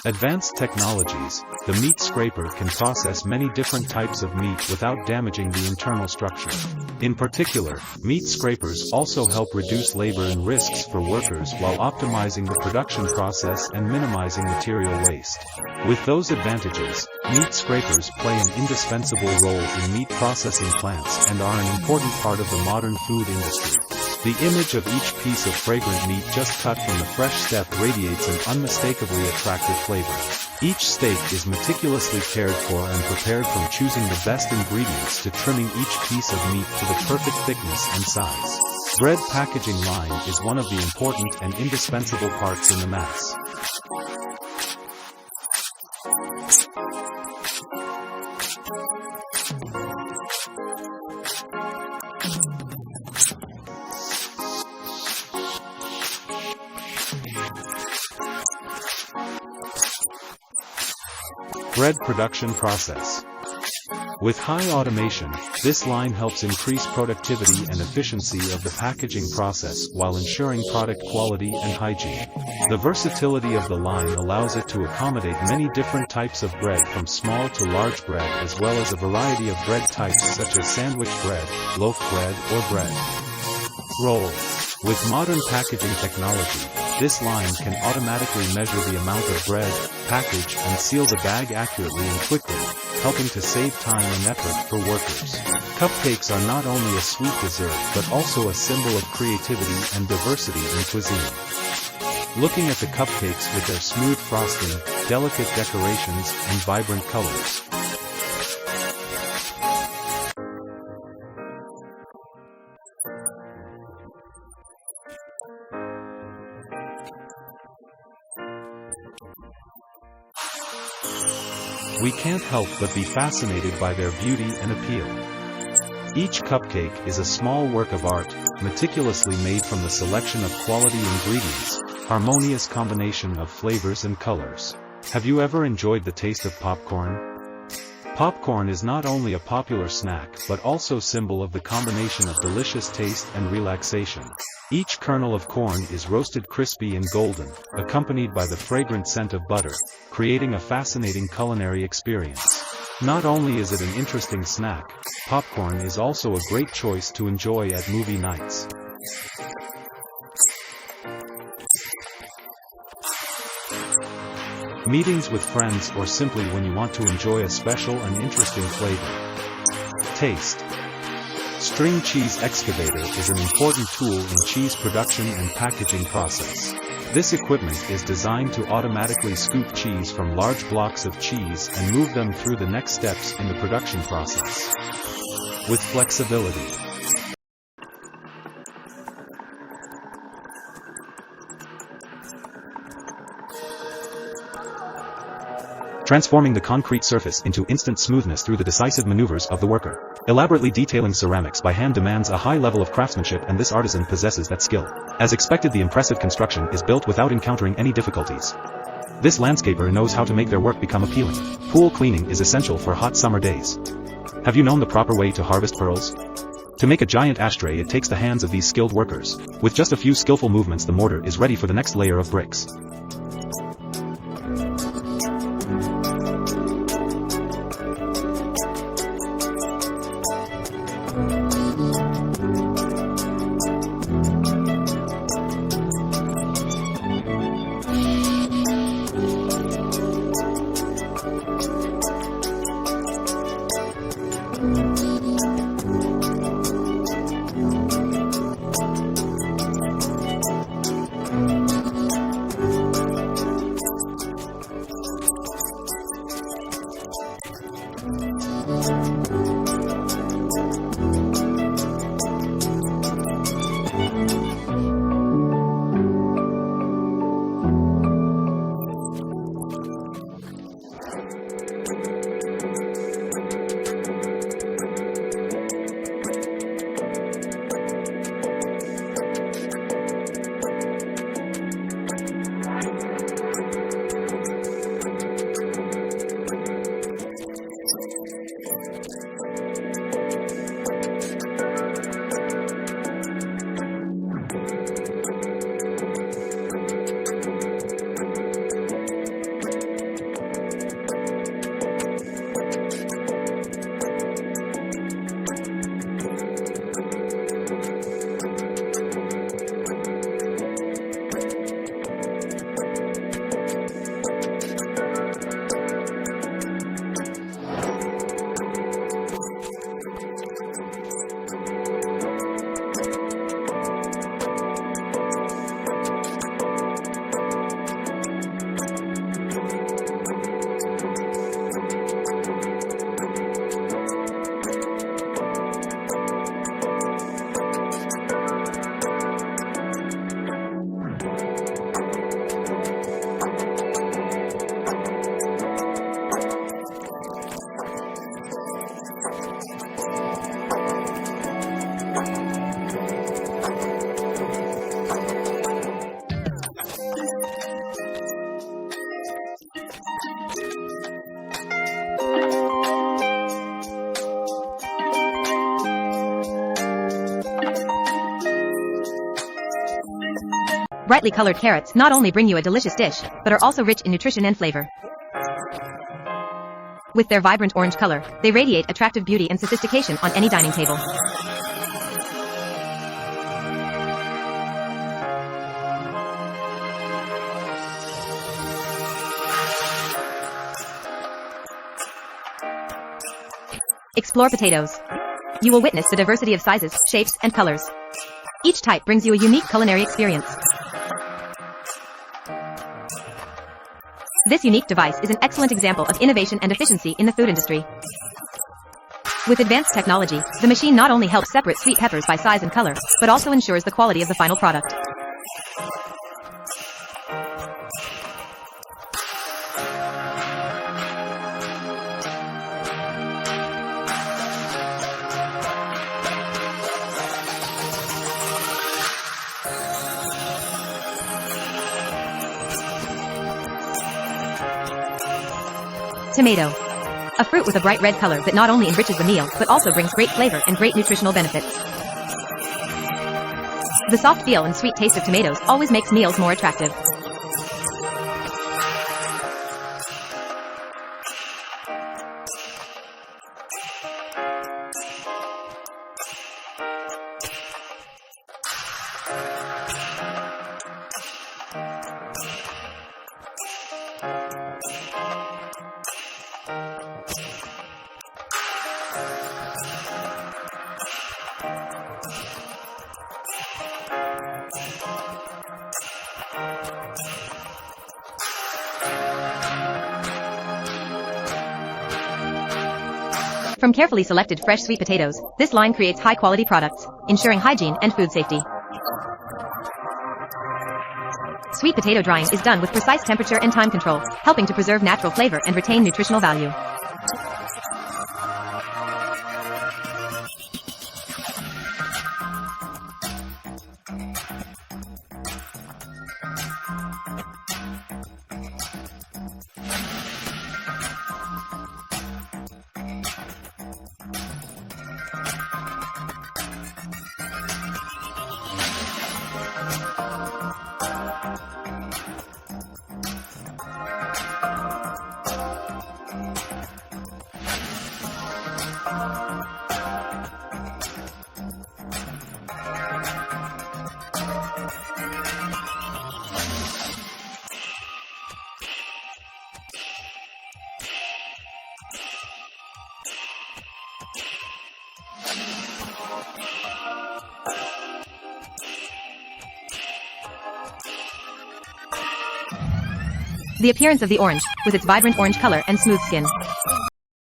Advanced technologies, the meat scraper can process many different types of meat without damaging the internal structure. In particular, meat scrapers also help reduce labor and risks for workers while optimizing the production process and minimizing material waste. With those advantages, meat scrapers play an indispensable role in meat processing plants and are an important part of the modern food industry. The image of each piece of fragrant meat just cut from the fresh step radiates an unmistakably attractive flavor. Each steak is meticulously cared for and prepared, from choosing the best ingredients to trimming each piece of meat to the perfect thickness and size. Bread packaging line is one of the important and indispensable parts in the mass. Bread production process. With high automation, this line helps increase productivity and efficiency of the packaging process while ensuring product quality and hygiene. The versatility of the line allows it to accommodate many different types of bread, from small to large bread, as well as a variety of bread types such as sandwich bread, loaf bread, or bread roll. With modern packaging technology, this line can automatically measure the amount of bread, package, and seal the bag accurately and quickly, helping to save time and effort for workers. Cupcakes are not only a sweet dessert but also a symbol of creativity and diversity in cuisine. Looking at the cupcakes with their smooth frosting, delicate decorations, and vibrant colors, we can't help but be fascinated by their beauty and appeal. Each cupcake is a small work of art, meticulously made from the selection of quality ingredients, harmonious combination of flavors and colors. Have you ever enjoyed the taste of popcorn? Popcorn is not only a popular snack but also symbol of the combination of delicious taste and relaxation. Each kernel of corn is roasted crispy and golden, accompanied by the fragrant scent of butter, creating a fascinating culinary experience. Not only is it an interesting snack, popcorn is also a great choice to enjoy at movie nights. Meetings with friends, or simply when you want to enjoy a special and interesting flavor. Taste. String cheese excavator is an important tool in cheese production and packaging process. This equipment is designed to automatically scoop cheese from large blocks of cheese and move them through the next steps in the production process. With flexibility. Transforming the concrete surface into instant smoothness through the decisive maneuvers of the worker. Elaborately detailing ceramics by hand demands a high level of craftsmanship, and this artisan possesses that skill. As expected, the impressive construction is built without encountering any difficulties. This landscaper knows how to make their work become appealing. Pool cleaning is essential for hot summer days. Have you known the proper way to harvest pearls? To make a giant ashtray, it takes the hands of these skilled workers. With just a few skillful movements, the mortar is ready for the next layer of bricks. Brightly colored carrots not only bring you a delicious dish, but are also rich in nutrition and flavor. With their vibrant orange color, they radiate attractive beauty and sophistication on any dining table. Explore potatoes. You will witness the diversity of sizes, shapes, and colors. Each type brings you a unique culinary experience. This unique device is an excellent example of innovation and efficiency in the food industry. With advanced technology, the machine not only helps separate sweet peppers by size and color, but also ensures the quality of the final product. Tomato. A fruit with a bright red color that not only enriches the meal, but also brings great flavor and great nutritional benefits. The soft feel and sweet taste of tomatoes always makes meals more attractive. From carefully selected fresh sweet potatoes, this line creates high-quality products, ensuring hygiene and food safety. Sweet potato drying is done with precise temperature and time control, helping to preserve natural flavor and retain nutritional value. The appearance of the orange, with its vibrant orange color and smooth skin,